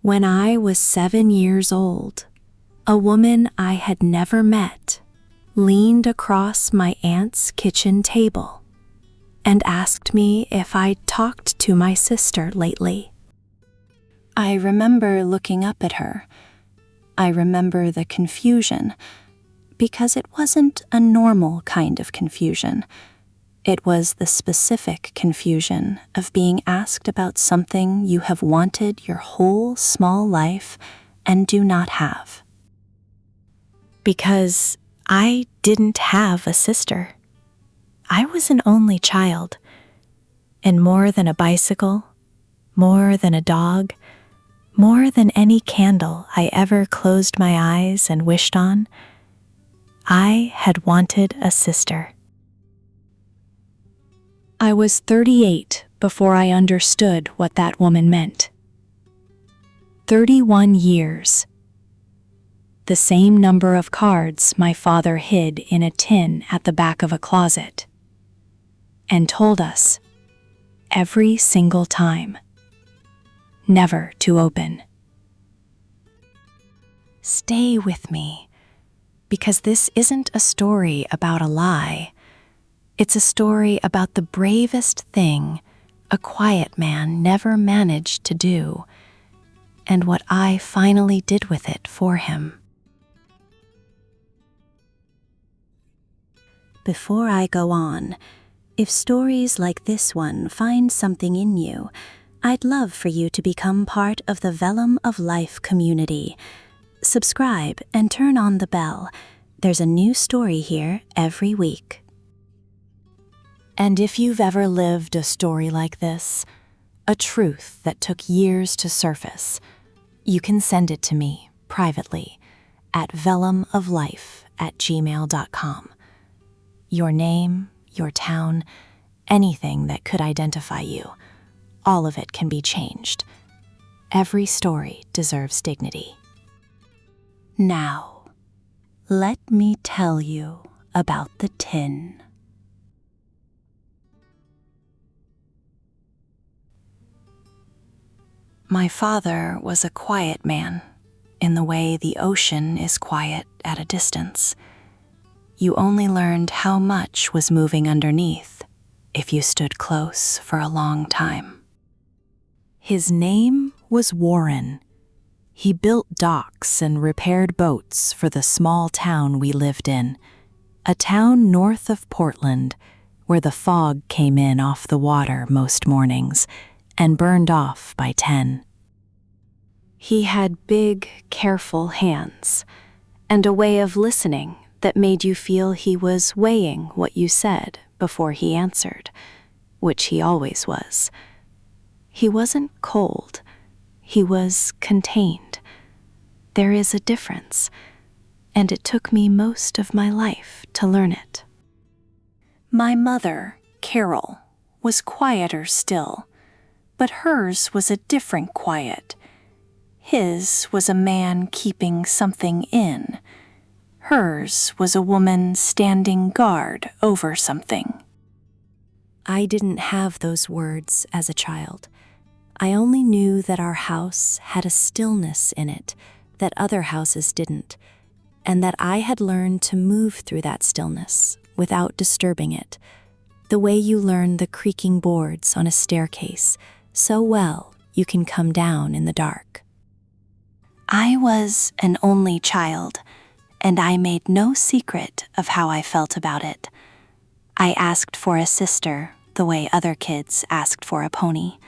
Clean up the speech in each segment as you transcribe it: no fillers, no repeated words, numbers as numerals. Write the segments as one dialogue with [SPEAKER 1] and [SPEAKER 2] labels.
[SPEAKER 1] When I was 7 years old, a woman I had never met leaned across my aunt's kitchen table and asked me if I'd talked to my sister lately. I remember looking up at her. I remember the confusion, because it wasn't a normal kind of confusion. It was the specific confusion of being asked about something you have wanted your whole small life and do not have. Because I didn't have a sister. I was an only child, and more than a bicycle, more than a dog, more than any candle I ever closed my eyes and wished on, I had wanted a sister. I was 38 before I understood what that woman meant. 31 years. The same number of cards my father hid in a tin at the back of a closet, and told us, every single time, never to open. Stay with me, because this isn't a story about a lie. It's a story about the bravest thing a quiet man never managed to do, and what I finally did with it for him. Before I go on, if stories like this one find something in you, I'd love for you to become part of the Vellum of Life community. Subscribe and turn on the bell. There's a new story here every week. And if you've ever lived a story like this, a truth that took years to surface, you can send it to me privately at vellumoflife@gmail.com. Your name, your town, anything that could identify you, all of it can be changed. Every story deserves dignity. Now, let me tell you about the tin. My father was a quiet man, in the way the ocean is quiet at a distance. You only learned how much was moving underneath if you stood close for a long time. His name was Warren. He built docks and repaired boats for the small town we lived in, a town north of Portland where the fog came in off the water most mornings and burned off by 10. He had big, careful hands and a way of listening that made you feel he was weighing what you said before he answered, which he always was. He wasn't cold. He was contained. There is a difference, and it took me most of my life to learn it. My mother, Carol, was quieter still, but hers was a different quiet. His was a man keeping something in. Hers was a woman standing guard over something. I didn't have those words as a child. I only knew that our house had a stillness in it that other houses didn't, and that I had learned to move through that stillness without disturbing it, the way you learn the creaking boards on a staircase so well you can come down in the dark. I was an only child, and I made no secret of how I felt about it. I asked for a sister the way other kids asked for a pony.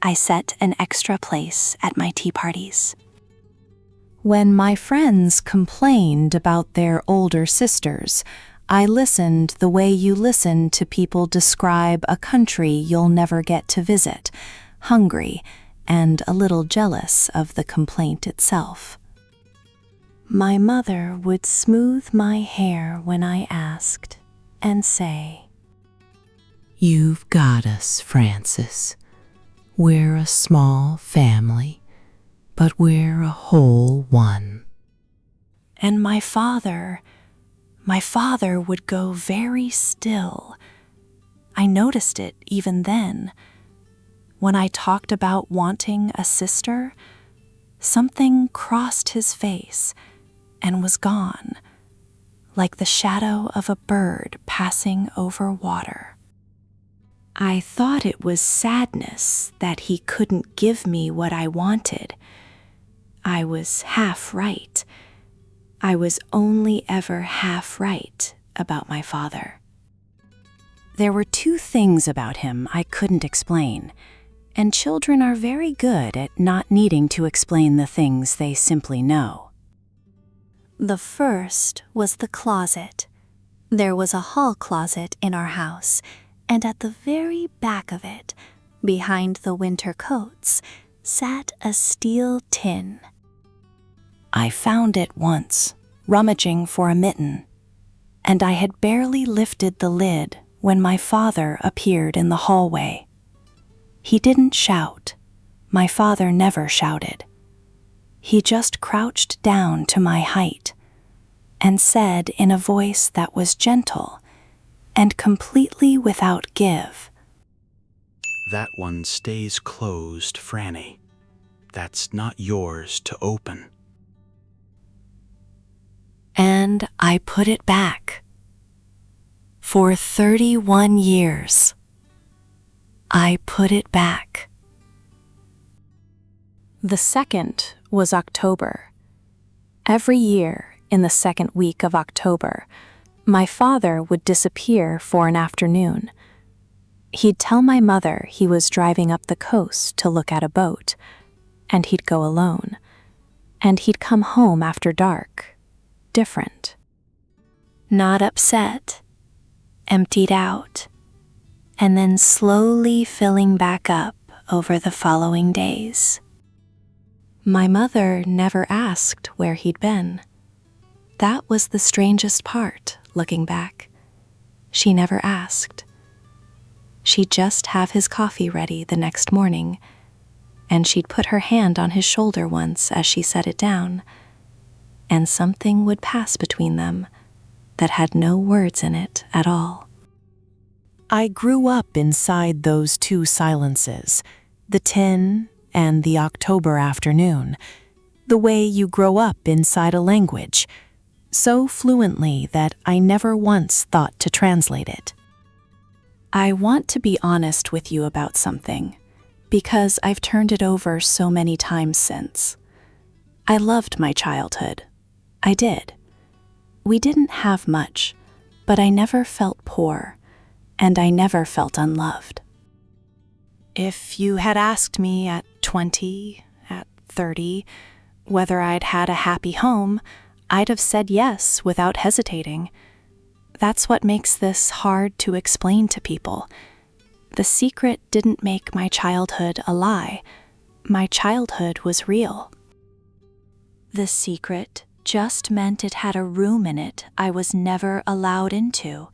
[SPEAKER 1] I set an extra place at my tea parties. When my friends complained about their older sisters, I listened the way you listen to people describe a country you'll never get to visit, hungry and a little jealous of the complaint itself. My mother would smooth my hair when I asked and say,
[SPEAKER 2] "You've got us, Frances. We're a small family, but we're a whole one."
[SPEAKER 1] And my father would go very still. I noticed it even then. When I talked about wanting a sister, something crossed his face and was gone, like the shadow of a bird passing over water. I thought it was sadness that he couldn't give me what I wanted. I was half right. I was only ever half right about my father. There were two things about him I couldn't explain, and children are very good at not needing to explain the things they simply know. The first was the closet. There was a hall closet in our house, and at the very back of it, behind the winter coats, sat a steel tin. I found it once, rummaging for a mitten, and I had barely lifted the lid when my father appeared in the hallway. He didn't shout. My father never shouted. He just crouched down to my height and said in a voice that was gentle and completely without give,
[SPEAKER 3] "That one stays closed, Franny. That's not yours to open."
[SPEAKER 1] And I put it back. For 31 years, I put it back. The second was October. Every year, in the second week of October, my father would disappear for an afternoon. He'd tell my mother he was driving up the coast to look at a boat, and he'd go alone. And he'd come home after dark, different. Not upset, emptied out, and then slowly filling back up over the following days. My mother never asked where he'd been. That was the strangest part, looking back. She never asked. She'd just have his coffee ready the next morning, and she'd put her hand on his shoulder once as she set it down, and something would pass between them that had no words in it at all. I grew up inside those two silences, the tin and the October afternoon, the way you grow up inside a language, so fluently that I never once thought to translate it. I want to be honest with you about something, because I've turned it over so many times since. I loved my childhood. I did. We didn't have much, but I never felt poor, and I never felt unloved. If you had asked me at 20, at 30, whether I'd had a happy home, I'd have said yes without hesitating. That's what makes this hard to explain to people. The secret didn't make my childhood a lie. My childhood was real. The secret just meant it had a room in it I was never allowed into,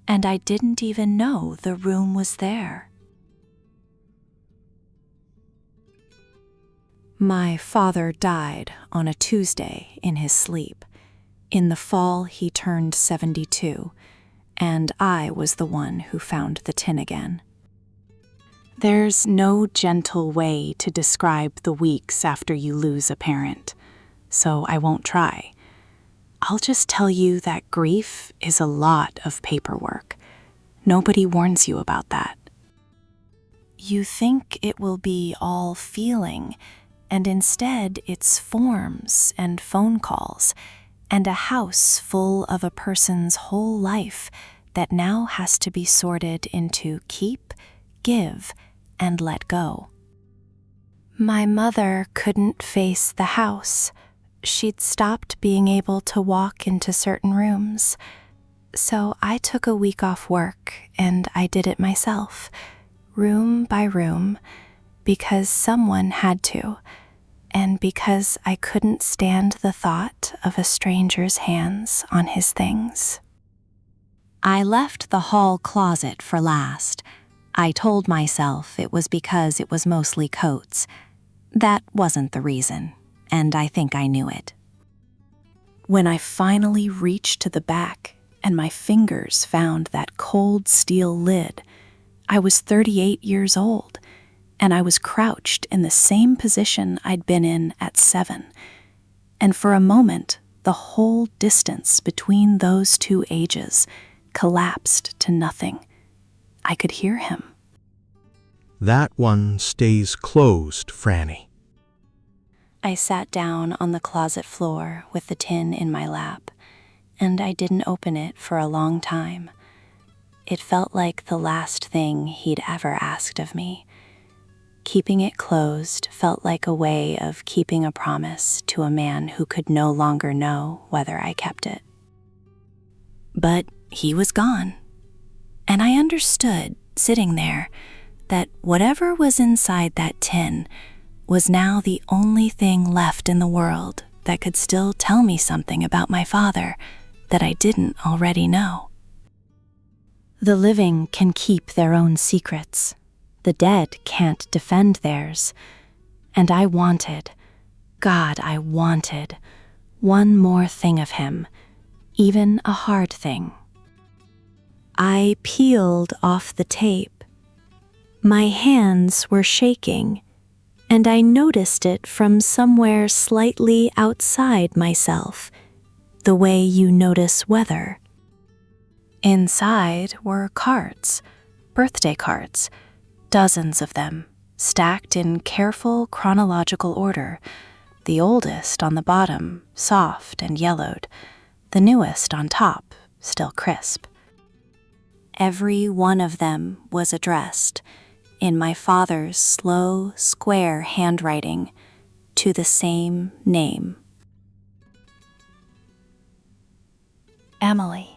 [SPEAKER 1] and I didn't even know the room was there. My father died on a Tuesday in his sleep. In the fall, he turned 72, and I was the one who found the tin again. There's no gentle way to describe the weeks after you lose a parent, so I won't try. I'll just tell you that grief is a lot of paperwork. Nobody warns you about that. You think it will be all feeling, and instead it's forms and phone calls and a house full of a person's whole life that now has to be sorted into keep, give, and let go. My mother couldn't face the house. She'd stopped being able to walk into certain rooms. So I took a week off work and I did it myself, room by room, because someone had to, and because I couldn't stand the thought of a stranger's hands on his things. I left the hall closet for last. I told myself it was because it was mostly coats. That wasn't the reason, and I think I knew it. When I finally reached to the back and my fingers found that cold steel lid, I was 38 years old, and I was crouched in the same position I'd been in at 7. And for a moment, the whole distance between those two ages collapsed to nothing. I could hear him.
[SPEAKER 4] That one stays closed, Franny.
[SPEAKER 1] I sat down on the closet floor with the tin in my lap, and I didn't open it for a long time. It felt like the last thing he'd ever asked of me. Keeping it closed felt like a way of keeping a promise to a man who could no longer know whether I kept it. But he was gone, and I understood, sitting there, that whatever was inside that tin was now the only thing left in the world that could still tell me something about my father that I didn't already know. The living can keep their own secrets. The dead can't defend theirs. And I wanted, God, I wanted, one more thing of him, even a hard thing. I peeled off the tape. My hands were shaking, and I noticed it from somewhere slightly outside myself, the way you notice weather. Inside were cards, birthday cards, dozens of them, stacked in careful chronological order, the oldest on the bottom, soft and yellowed, the newest on top, still crisp. Every one of them was addressed, in my father's slow, square handwriting, to the same name. Emily.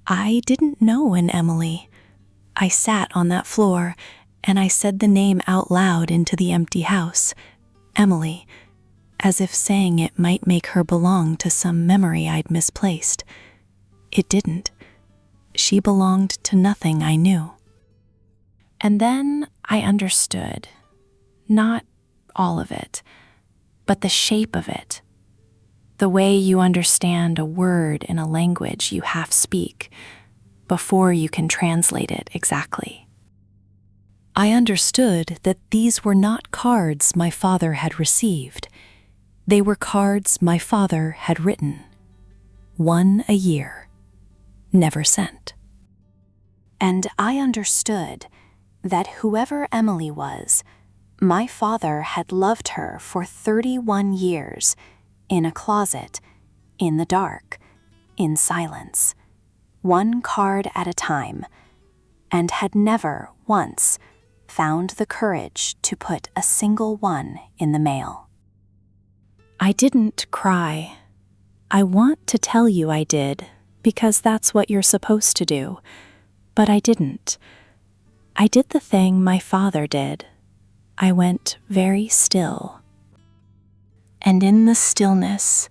[SPEAKER 1] I didn't know an Emily. I sat on that floor, and I said the name out loud into the empty house, Emily, as if saying it might make her belong to some memory I'd misplaced. It didn't. She belonged to nothing I knew. And then I understood. Not all of it, but the shape of it. The way you understand a word in a language you half speak before you can translate it exactly. I understood that these were not cards my father had received. They were cards my father had written. One a year, never sent. And I understood that whoever Emily was, my father had loved her for 31 years, in a closet, in the dark, in silence, one card at a time, and had never once found the courage to put a single one in the mail. I didn't cry. I want to tell you I did, because that's what you're supposed to do, but I didn't. I did the thing my father did. I went very still. And in the stillness,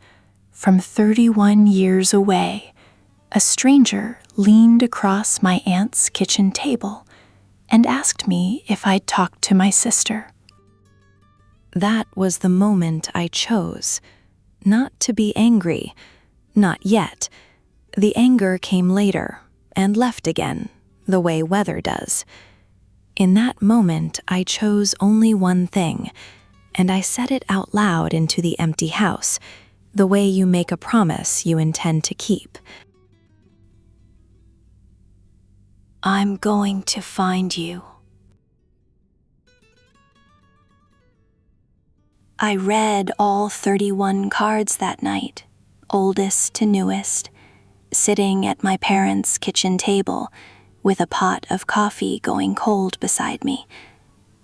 [SPEAKER 1] from 31 years away, a stranger leaned across my aunt's kitchen table and asked me if I'd talked to my sister. That was the moment I chose, not to be angry, not yet. The anger came later and left again, the way weather does. In that moment, I chose only one thing, and I said it out loud into the empty house, the way you make a promise you intend to keep. I'm going to find you. I read all 31 cards that night, oldest to newest, sitting at my parents' kitchen table with a pot of coffee going cold beside me,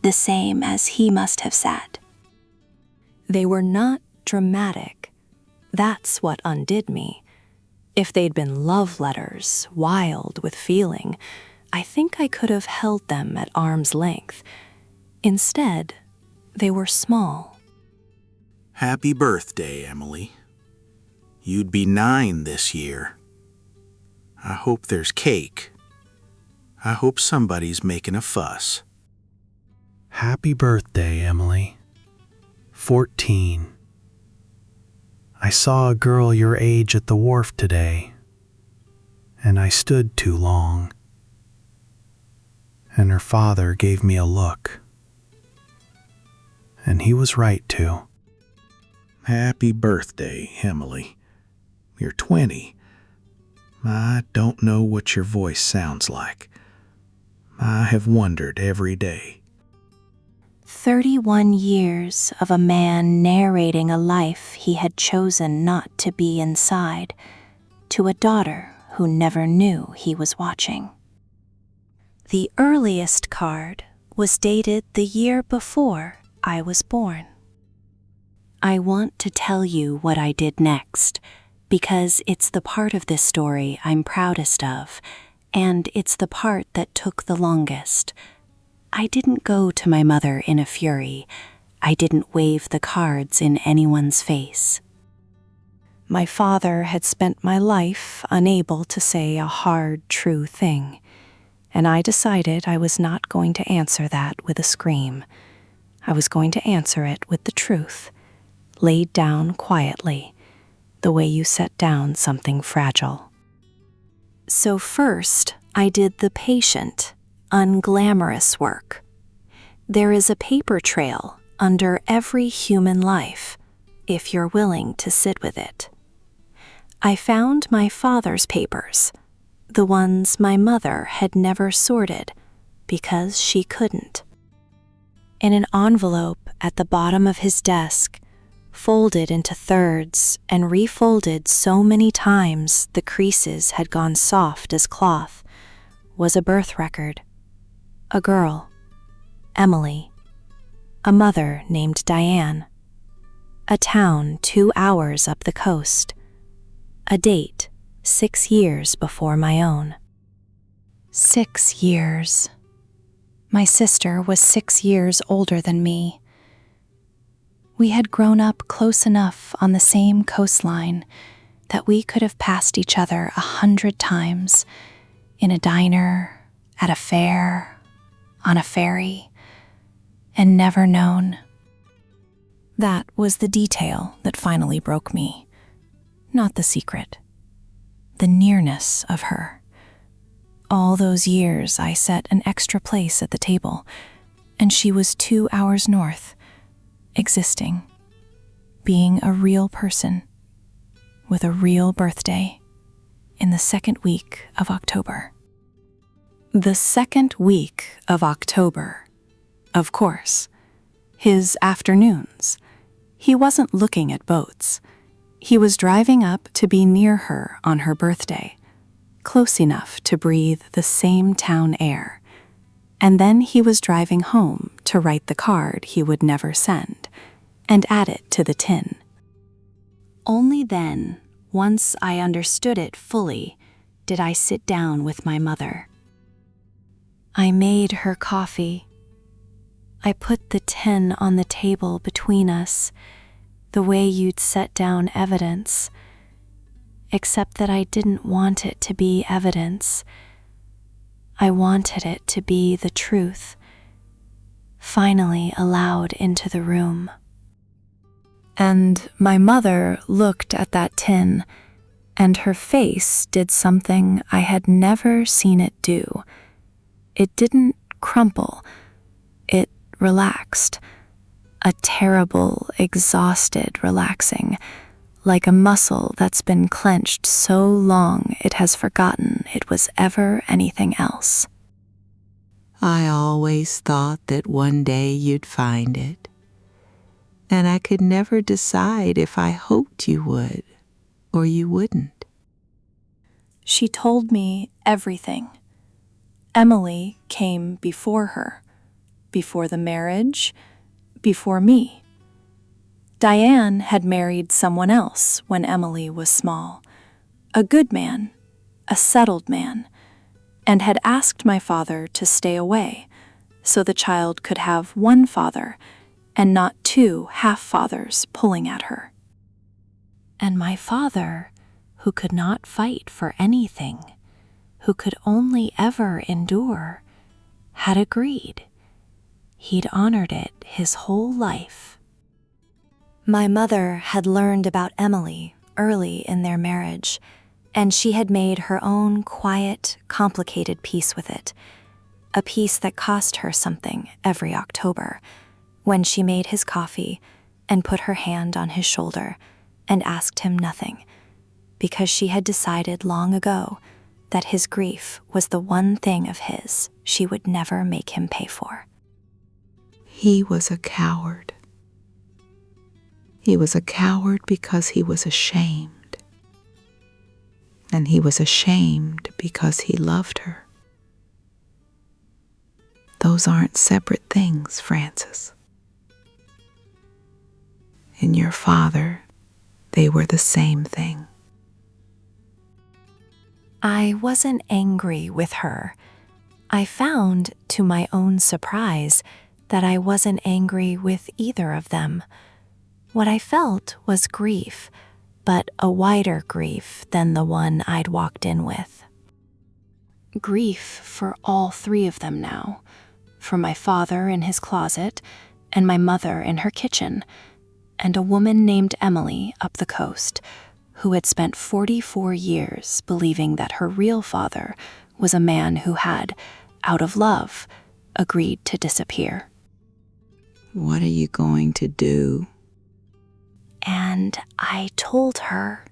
[SPEAKER 1] the same as he must have sat. They were not dramatic. That's what undid me. If they'd been love letters, wild with feeling, I think I could have held them at arm's length. Instead, they were small.
[SPEAKER 3] Happy birthday, Emily. You'd be 9 this year. I hope there's cake. I hope somebody's making a fuss.
[SPEAKER 4] Happy birthday, Emily. 14. I saw a girl your age at the wharf today, and I stood too long. And her father gave me a look. And he was right to.
[SPEAKER 3] Happy birthday, Emily. You're 20. I don't know what your voice sounds like. I have wondered every day.
[SPEAKER 1] 31 years of a man narrating a life he had chosen not to be inside to a daughter who never knew he was watching. The earliest card was dated the year before I was born. I want to tell you what I did next, because it's the part of this story I'm proudest of, and it's the part that took the longest. I didn't go to my mother in a fury. I didn't wave the cards in anyone's face. My father had spent my life unable to say a hard, true thing, and I decided I was not going to answer that with a scream. I was going to answer it with the truth, laid down quietly, the way you set down something fragile. So first, I did the patient, unglamorous work. There is a paper trail under every human life, if you're willing to sit with it. I found my father's papers, the ones my mother had never sorted because she couldn't. In an envelope at the bottom of his desk, folded into thirds and refolded so many times the creases had gone soft as cloth, was a birth record. A girl, Emily. A mother named Diane. A town 2 hours up the coast. A date 6 years before my own. 6 years. My sister was 6 years older than me. We had grown up close enough on the same coastline that we could have passed each other 100 times, in a diner, at a fair, on a ferry, and never known. That was the detail that finally broke me, not the secret, the nearness of her. All those years I set an extra place at the table, and she was 2 hours north, existing, being a real person, with a real birthday, in the second week of October. The second week of October, of course. His afternoons. He wasn't looking at boats. He was driving up to be near her on her birthday, close enough to breathe the same town air. And then he was driving home to write the card he would never send and add it to the tin. Only then, once I understood it fully, did I sit down with my mother. I made her coffee. I put the tin on the table between us, the way you'd set down evidence, except that I didn't want it to be evidence. I wanted it to be the truth, finally allowed into the room. And my mother looked at that tin, and her face did something I had never seen it do. It didn't crumple. It relaxed. A terrible, exhausted relaxing, like a muscle that's been clenched so long it has forgotten it was ever anything else.
[SPEAKER 2] I always thought that one day you'd find it, and I could never decide if I hoped you would or you wouldn't.
[SPEAKER 1] She told me everything. Emily came before her, before the marriage, before me. Diane had married someone else when Emily was small, a good man, a settled man, and had asked my father to stay away so the child could have one father and not 2 half-fathers pulling at her. And my father, who could not fight for anything, who could only ever endure, had agreed. He'd honored it his whole life. My mother had learned about Emily early in their marriage, and she had made her own quiet, complicated peace with it, a peace that cost her something every October, when she made his coffee and put her hand on his shoulder and asked him nothing, because she had decided long ago that his grief was the one thing of his she would never make him pay for.
[SPEAKER 2] He was a coward. He was a coward because he was ashamed. And he was ashamed because he loved her. Those aren't separate things, Frances. In your father, they were the same thing.
[SPEAKER 1] I wasn't angry with her. I found, to my own surprise, that I wasn't angry with either of them. What I felt was grief, but a wider grief than the one I'd walked in with. Grief for all three of them now, for my father in his closet, and my mother in her kitchen, and a woman named Emily up the coast, who had spent 44 years believing that her real father was a man who had, out of love, agreed to disappear.
[SPEAKER 2] What are you going to do?
[SPEAKER 1] And I told her.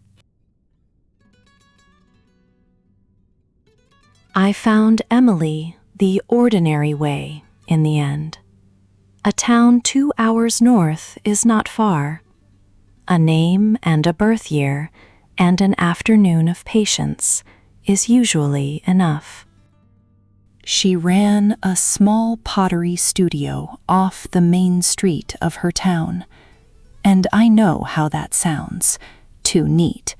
[SPEAKER 1] I found Emily the ordinary way in the end. A town 2 hours north is not far. A name and a birth year and an afternoon of patience is usually enough. She ran a small pottery studio off the main street of her town, and I know how that sounds, too neat.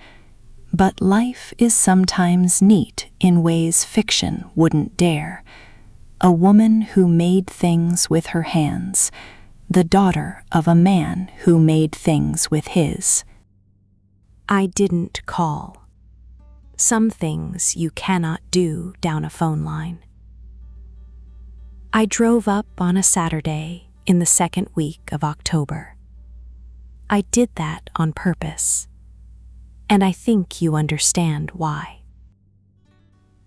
[SPEAKER 1] But life is sometimes neat in ways fiction wouldn't dare. A woman who made things with her hands, the daughter of a man who made things with his. I didn't call. Some things you cannot do down a phone line. I drove up on a Saturday in the second week of October. I did that on purpose, and I think you understand why.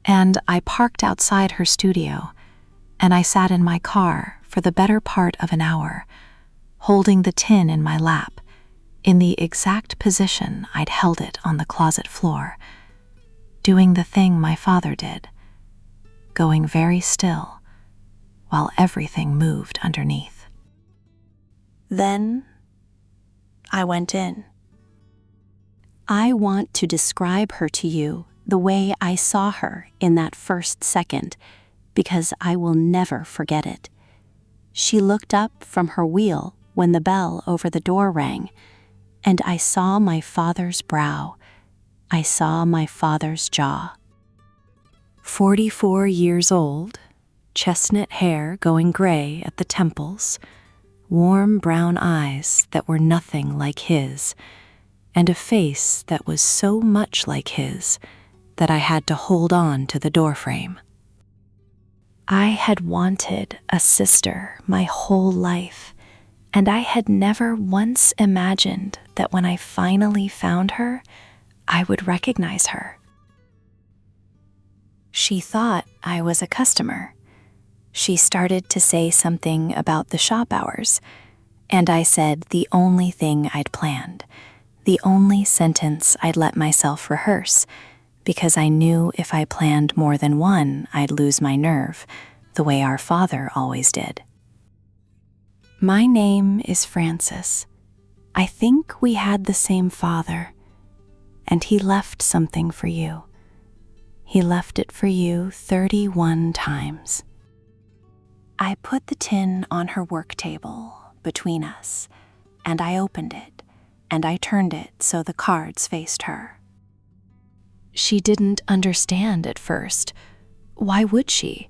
[SPEAKER 1] And I parked outside her studio, and I sat in my car for the better part of an hour, holding the tin in my lap, in the exact position I'd held it on the closet floor, doing the thing my father did, going very still, while everything moved underneath. Then I went in. I want to describe her to you the way I saw her in that first second, because I will never forget it. She looked up from her wheel when the bell over the door rang, and I saw my father's brow. I saw my father's jaw. 44 years old, chestnut hair going gray at the temples, warm brown eyes that were nothing like his, and a face that was so much like his that I had to hold on to the doorframe. I had wanted a sister my whole life, and I had never once imagined that when I finally found her, I would recognize her. She thought I was a customer. She started to say something about the shop hours, and I said the only thing I'd planned, the only sentence I'd let myself rehearse, because I knew if I planned more than one, I'd lose my nerve, the way our father always did. My name is Frances. I think we had the same father, and he left something for you. He left it for you 31 times. I put the tin on her work table between us, and I opened it, and I turned it so the cards faced her. She didn't understand at first. Why would she?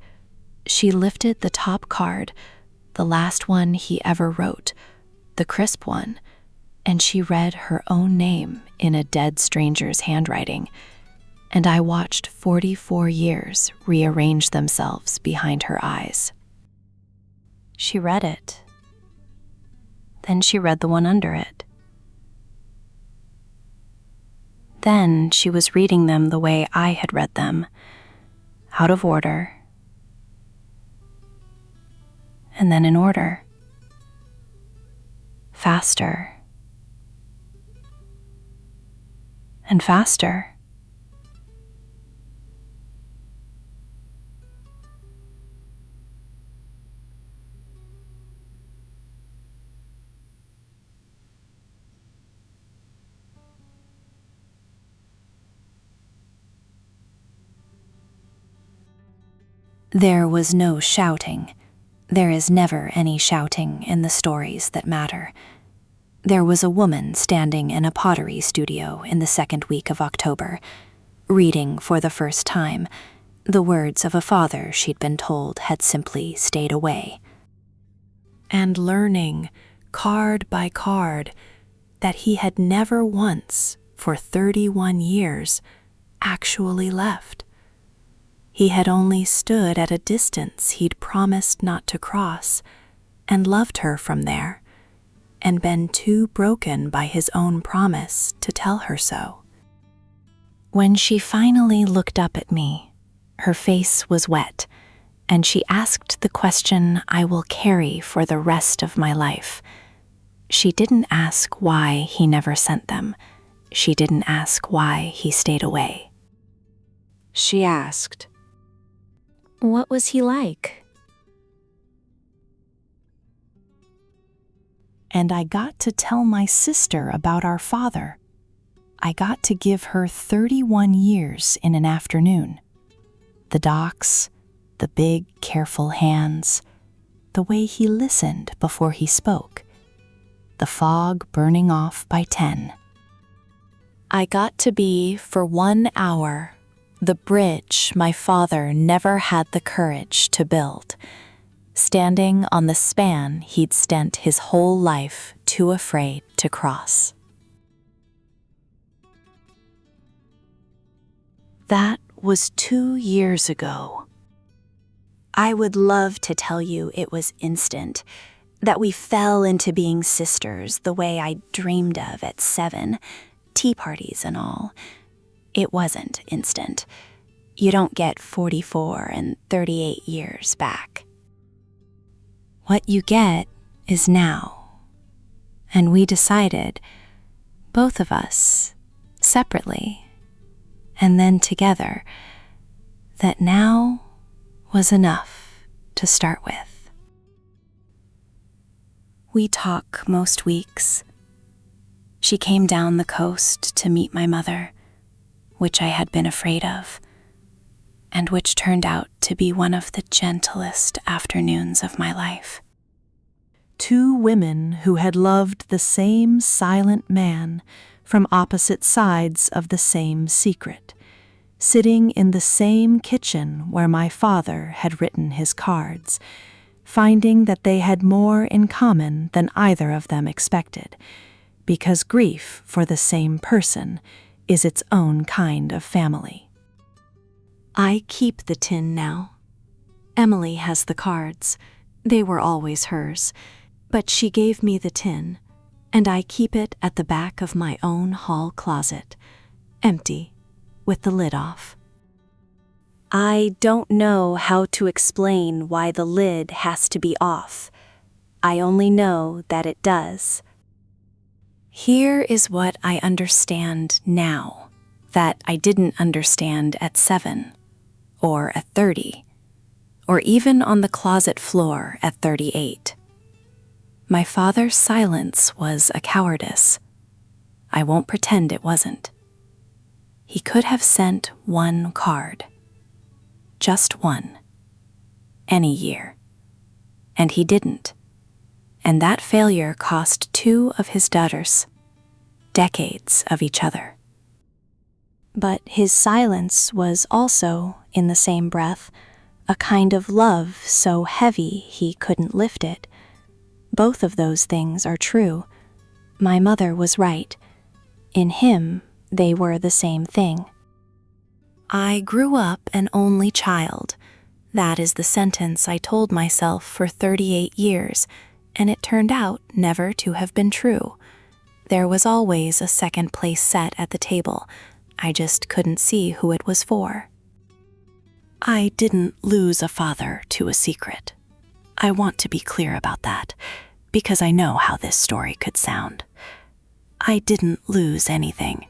[SPEAKER 1] She lifted the top card, the last one he ever wrote, the crisp one, and she read her own name in a dead stranger's handwriting, and I watched 44 years rearrange themselves behind her eyes. She read it. Then she read the one under it. Then she was reading them the way I had read them, out of order, and then in order, faster and faster. There was no shouting. There is never any shouting in the stories that matter. There was a woman standing in a pottery studio in the second week of October, reading for the first time the words of a father she'd been told had simply stayed away. And learning, card by card, that he had never once, for 31 years, actually left. He had only stood at a distance he'd promised not to cross, and loved her from there, and been too broken by his own promise to tell her so. When she finally looked up at me, her face was wet, and she asked the question I will carry for the rest of my life. She didn't ask why he never sent them. She didn't ask why he stayed away. She asked, "What was he like?" And I got to tell my sister about our father. I got to give her 31 years in an afternoon. The docks, the big, careful hands, the way he listened before he spoke, the fog burning off by 10. I got to be, for 1 hour, the bridge my father never had the courage to build, standing on the span he'd spent his whole life too afraid to cross. That was 2 years ago. I would love to tell you it was instant, that we fell into being sisters the way I dreamed of at 7, tea parties and all. It wasn't instant. You don't get 44 and 38 years back. What you get is now. And we decided, both of us, separately, and then together, that now was enough to start with. We talk most weeks. She came down the coast to meet my mother, which I had been afraid of, and which turned out to be one of the gentlest afternoons of my life. 2 women who had loved the same silent man from opposite sides of the same secret, sitting in the same kitchen where my father had written his cards, finding that they had more in common than either of them expected, because grief for the same person is its own kind of family. I keep the tin now. Emily has the cards. They were always hers, but she gave me the tin, and I keep it at the back of my own hall closet, empty, with the lid off. I don't know how to explain why the lid has to be off. I only know that it does. Here is what I understand now, that I didn't understand at 7, or at 30, or even on the closet floor at 38. My father's silence was a cowardice. I won't pretend it wasn't. He could have sent 1 card. Just 1. Any year. And he didn't. And that failure cost 2 of his daughters, decades of each other. But his silence was also, in the same breath, a kind of love so heavy he couldn't lift it. Both of those things are true. My mother was right. In him, they were the same thing. I grew up an only child. That is the sentence I told myself for 38 years, and it turned out never to have been true. There was always a second place set at the table, I just couldn't see who it was for. I didn't lose a father to a secret. I want to be clear about that, because I know how this story could sound. I didn't lose anything.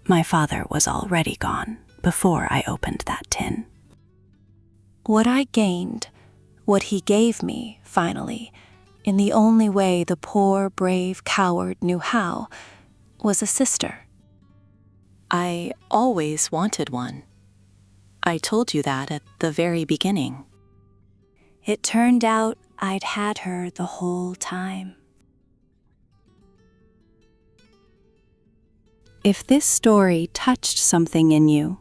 [SPEAKER 1] My father was already gone before I opened that tin. What I gained, what he gave me, finally, in the only way the poor, brave coward knew how, was a sister. I always wanted one. I told you that at the very beginning. It turned out I'd had her the whole time. If this story touched something in you,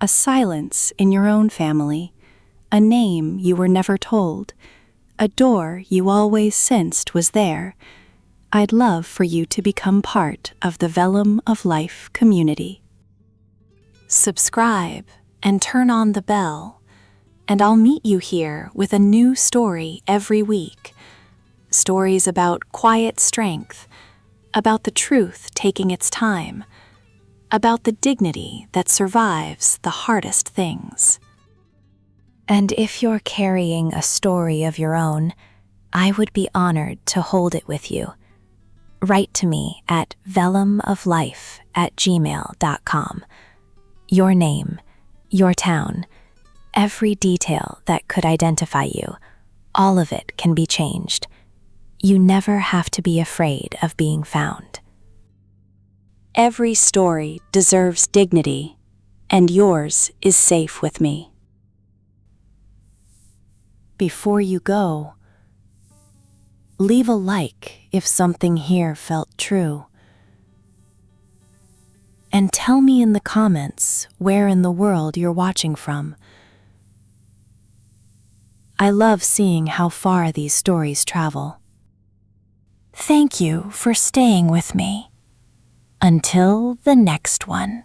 [SPEAKER 1] a silence in your own family, a name you were never told, a door you always sensed was there, I'd love for you to become part of the Vellum of Life community. Subscribe and turn on the bell, and I'll meet you here with a new story every week. Stories about quiet strength, about the truth taking its time, about the dignity that survives the hardest things. And if you're carrying a story of your own, I would be honored to hold it with you. Write to me at vellumoflife@gmail.com. Your name, your town, every detail that could identify you, all of it can be changed. You never have to be afraid of being found. Every story deserves dignity, and yours is safe with me. Before you go, leave a like if something here felt true. And tell me in the comments where in the world you're watching from. I love seeing how far these stories travel. Thank you for staying with me. Until the next one.